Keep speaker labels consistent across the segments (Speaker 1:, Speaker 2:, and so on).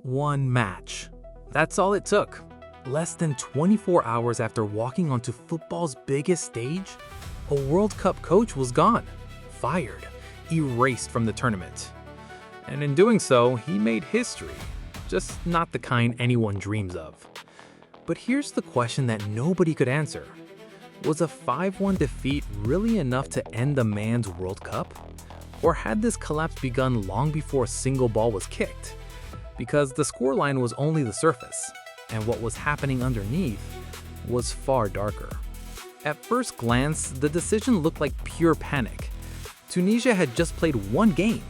Speaker 1: One match. That's all it took. Less than 24 hours after walking onto football's biggest stage, a World Cup coach was gone, fired, erased from the tournament. And in doing so, he made history, just not the kind anyone dreams of. But here's the question that nobody could answer. Was a 5-1 defeat really enough to end the man's World Cup? Or had this collapse begun long before a single ball was kicked? Because the scoreline was only the surface, and what was happening underneath was far darker. At first glance, the decision looked like pure panic. Tunisia had just played one game,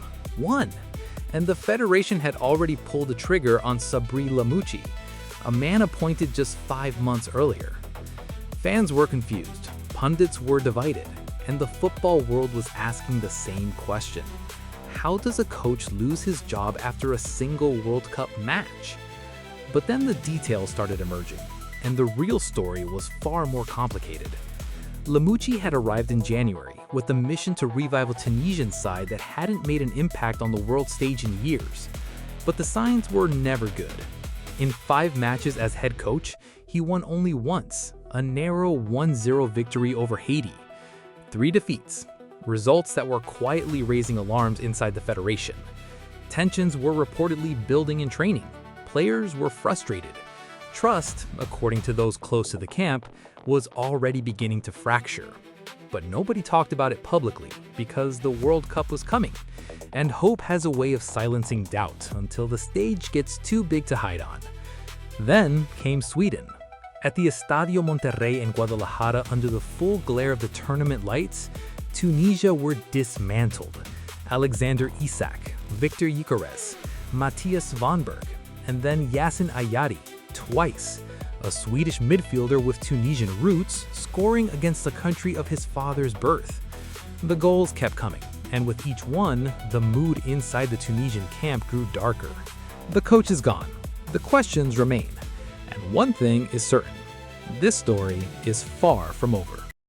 Speaker 1: and the federation had already pulled the trigger on Sabri Lamouchi, a man appointed just 5 months earlier. Fans were confused, pundits were divided, and the football world was asking the same question. How does a coach lose his job after a single World Cup match? But then the details started emerging, and the real story was far more complicated. Lamouchi had arrived in January with a mission to revive a Tunisian side that hadn't made an impact on the world stage in years. But the signs were never good. In 5 matches as head coach, he won only once, a narrow 1-0 victory over Haiti. 3 defeats, results that were quietly raising alarms inside the federation. Tensions were reportedly building in training. Players were frustrated. Trust, according to those close to the camp, was already beginning to fracture. But nobody talked about it publicly because the World Cup was coming, and hope has a way of silencing doubt until the stage gets too big to hide on. Then came Sweden. At the Estadio Monterrey in Guadalajara, under the full glare of the tournament lights, Tunisia were dismantled. Alexander Isak, Victor Gyökeres, Matthias Svanberg, and then Yasin Ayari, twice, a Swedish midfielder with Tunisian roots, scoring against the country of his father's birth. The goals kept coming, and with each one, the mood inside the Tunisian camp grew darker. The coach is gone. The questions remain. And one thing is certain, this story is far from over.